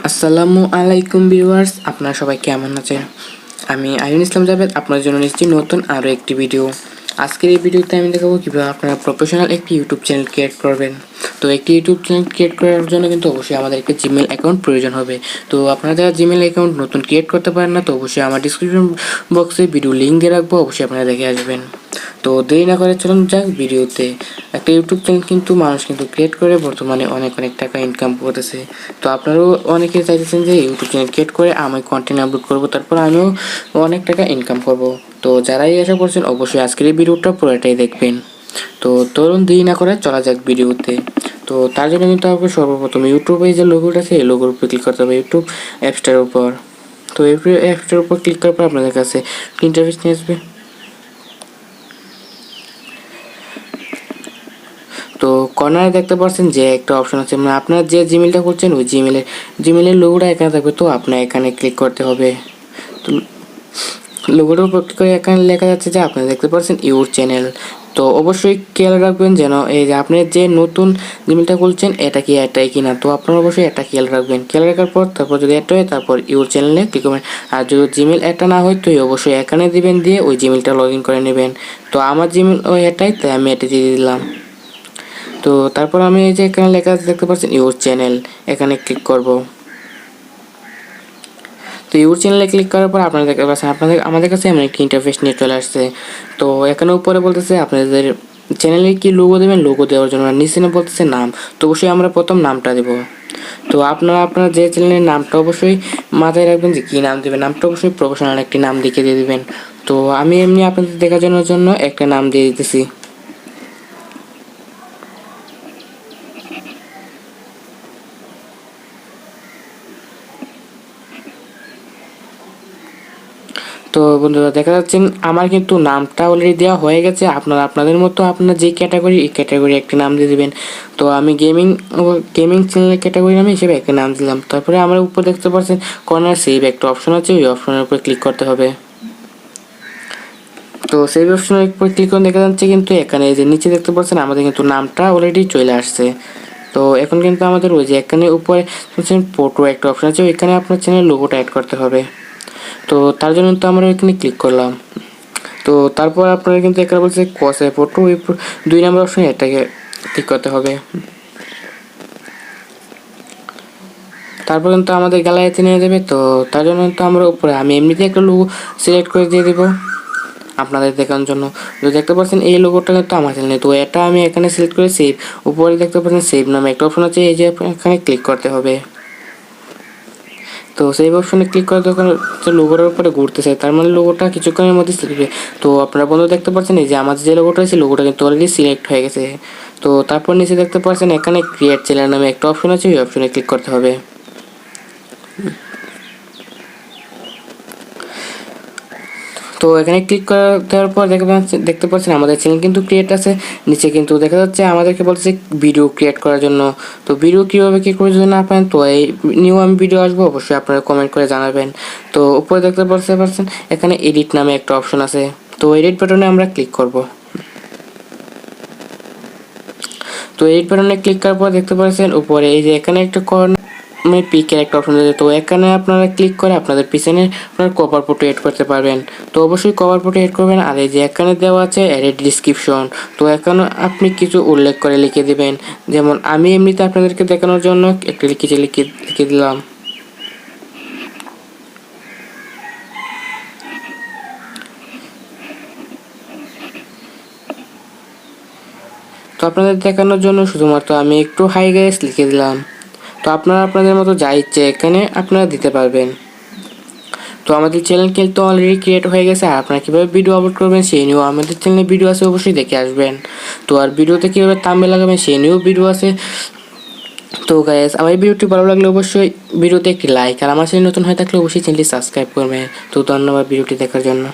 আসসালামু আলাইকুম ভিউয়ার্স, আপনারা সবাই কেমন আছেন? আমি আইনুল ইসলাম জাভেদ আপনার জন্য নিচ্ছি নতুন আরও একটি ভিডিও। আজকের এই ভিডিওতে আমি দেখাবো কীভাবে আপনারা প্রফেশনাল একটি ইউটিউব চ্যানেল ক্রিয়েট করবেন। তো একটি ইউটিউব চ্যানেল ক্রিয়েট করার জন্য কিন্তু অবশ্যই আমাদের একটি জিমেল অ্যাকাউন্ট প্রয়োজন হবে। তো আপনারা যারা জিমেল অ্যাকাউন্ট নতুন ক্রিয়েট করতে পারেন না, তো অবশ্যই আমার ডিসক্রিপশন বক্সে ভিডিও লিঙ্ক দিয়ে রাখবো, অবশ্যই আপনারা দেখে আসবেন। তো দেরি না করে চলুন যাক ভিডিওতে। একটা ইউটিউব চ্যানেল কিন্তু মানুষ কিন্তু ক্রিয়েট করে বর্তমানে অনেক টাকা ইনকাম করতেছে। তো আপনারাও অনেকে চাইতেছেন যে ইউটিউব চ্যানেল ক্রিয়েট করে আমি কন্টেন্ট আপলোড করবো, তারপর আমিও অনেক টাকা ইনকাম করব। তো যারাই আশা করছেন অবশ্যই আজকের এই ভিডিওটা পুরোটাই দেখবেন। তো চলুন দেরি না করে চলা যাক ভিডিওতে। তো তার জন্য কিন্তু আপনাকে সর্বপ্রথম ইউটিউবে যে লোগোটা আছে এই লোগোর উপর ক্লিক করতে হবে, ইউটিউব অ্যাপসটার উপর। তো এই অ্যাপসটার উপর ক্লিক করার পর আপনাদের কাছে ইন্টারফেস নিয়ে আসবে। তো কর্নারে দেখতে পাচ্ছেন যে একটা অপশন আছে, মানে আপনার যে জিমেলটা করছেন ওই জিমেলের লোগোটা এখানে থাকবে। তো আপনার এখানে ক্লিক করতে হবে। তো লোগোটার উপর ক্লিক করে এখানে লেখা যাচ্ছে যে আপনারা দেখতে পাচ্ছেন ইউর চ্যানেল। তো অবশ্যই খেয়াল রাখবেন যেন এই যে আপনি যে নতুন জিমেলটা খুলছেন এটা কি এটাই কিনা। তো আপনারা অবশ্যই এটা খেয়াল রাখবেন। খেয়াল রাখার পর তারপর যদি এটা হয় তারপর ইউর চ্যানেলে ক্লিক করবেন। আর যদি জিমেল এটা না হয় তো অবশ্যই এখানে দিবেন, দিয়ে ওই জিমেলটা লগ ইন করে নেবেন। তো আমার জিমেল ওই এটাই, তাই আমি এটা দিয়ে দিলাম। তো তারপর আমি এই যে এখানে লেখা আছে দেখতে পাচ্ছেন ইউর চ্যানেল, এখানে ক্লিক করব। তো ইউর চ্যানেলে ক্লিক করার পর আপনারা দেখতে পাচ্ছেন আমাদের কাছে এমন একটি ইন্টারফেস নিয়ে চলে আসছে। তো এখানে উপরে বলতেছে আপনাদের চ্যানেলে কি লোগো দেবেন, লোগো দেওয়ার জন্য নিচে বলতেছে নাম। তো অবশ্যই আমরা প্রথম নামটা দেব। তো আপনারা যে চ্যানেলের নামটা অবশ্যই মাথায় রাখবেন যে কী নাম দেবেন। নামটা অবশ্যই প্রফেশনাল একটি নাম লিখে দিয়ে দেবেন। তো আমি এমনি আপনাদের দেখার জন্য একটা নাম দিয়ে দিতেছি। তো বন্ধুরা দেখা যাচ্ছে আমার কিন্তু নামটা অলরেডি দেওয়া হয়ে গেছে। আপনারা আপনাদের মতো আপনার যে ক্যাটাগরি এই ক্যাটাগরি একটা নাম দিয়ে দেবেন। তো আমি গেমিং চ্যানেলের ক্যাটাগরি নামে হিসেবে একটা নাম দিলাম। তারপরে আমার উপর দেখতে পাচ্ছেন কর্নার সেভ একটা অপশন আছে, ওই অপশনের উপর ক্লিক করতে হবে। তো সেভ অপশনের উপর ক্লিক করে দেখা যাচ্ছে কিন্তু এখানে যে নিচে দেখতে পাচ্ছেন আমাদের কিন্তু নামটা অলরেডি চলে আসছে। তো এখন কিন্তু আমাদের ওই যে এখানে উপরে ফটো একটা অপশন আছে, ওইখানে আপনার চ্যানেলের লোগোটা অ্যাড করতে হবে। তো তার জন্য তো আমরা এখানে ক্লিক করলাম। তো তারপর আপনারা কিন্তু এখানে বলছে কসে ফটো, ওই 2 নম্বর অপশনে এটাকে ক্লিক করতে হবে। তারপর কিন্তু আমাদের গ্যালারিতে নিয়ে যাবে। তো তার জন্য তো আমরা উপরে আমি এমনিতে একটা লোগো সিলেক্ট করে দিয়ে দেবো আপনাদের দেখানোর জন্য। তো দেখতে পাচ্ছেন এই লোগোটা কিন্তু আমার চ্যানেলে, তো এটা আমি এখানে সিলেক্ট করে সেভ, উপরে দেখতে পাচ্ছেন সেভ নামে একটা অপশন আছে, এই যে এখানে ক্লিক করতে হবে। তো সেই অপশনে ক্লিক করে যখন লোগোটার উপরে ঘুরতেছে তার মানে লোগোটা কিছুক্ষণের মধ্যে সিলেক্ট হবে। তো আপনারা বন্ধু দেখতে পাচ্ছেন এই যে আমাদের যে লোগোটা আছে লোগোটা কিন্তু অলরেডি সিলেক্ট হয়ে গেছে। তো তারপর নিচে দেখতে পাচ্ছেন এখানে ক্রিয়েট চ্যানেল নামে একটা অপশন আছে, ওই অপশনে ক্লিক করতে হবে। তো এখানে ক্লিক দেওয়ার পর দেখতে পাচ্ছেন আমাদের চ্যানেল কিন্তু ক্রিয়েট আছে। নিচে কিন্তু দেখা যাচ্ছে আমাদেরকে বলছে ভিডিও ক্রিয়েট করার জন্য। তো ভিডিও কীভাবে কী করে যদি না পারেন তো এই নিউ আমি ভিডিও আসবো, অবশ্যই আপনারা কমেন্ট করে জানাবেন। তো উপরে দেখতে পাচ্ছেন এখানে এডিট নামে একটা অপশন আছে, তো এডিট বাটনে আমরা ক্লিক করব। তো এডিট বাটনে ক্লিক করার পর দেখতে পাচ্ছেন উপরে এই যে এখানে একটা পিকের একটা অপশন আছে। তো এখানে আপনারা ক্লিক করে আপনাদের পিছনে আপনার কভার ফটো এড করতে পারবেন। তো অবশ্যই কভার ফটো এড করবেন। আর এই যে এখানে দেওয়া আছে এডিট ডিসক্রিপশন, তো এখানে আপনি কিছু উল্লেখ করে লিখে দিবেন। যেমন আমি এমনিতে আপনাদেরকে দেখানোর জন্য একটা লিখে দিলাম। তো আপনাদের দেখানোর জন্য শুধুমাত্র আমি একটু হাই গাইস লিখে দিলাম। তো আপনারা আপনাদের মতো যা ইচ্ছে এখানে আপনারা দিতে পারবেন। তো আমাদের চ্যানেল কিন্তু অলরেডি ক্রিয়েট হয়ে গেছে। আর আপনারা কীভাবে ভিডিও আপলোড করবেন সেই নিয়েও আমাদের চ্যানেলে ভিডিও আছে, অবশ্যই দেখে আসবেন। তো আর ভিডিওতে কীভাবে থাম্বনেল লাগাবেন সেই নিয়েও ভিডিও আছে। তো গাইস আমার এই ভিডিওটি ভালো লাগলে অবশ্যই ভিডিওতে একটি লাইক, আর আমার চ্যানেল নতুন হয়ে থাকলে অবশ্যই চ্যানেলটি সাবস্ক্রাইব করবেন। তো ধন্যবাদ ভিডিওটি দেখার জন্য।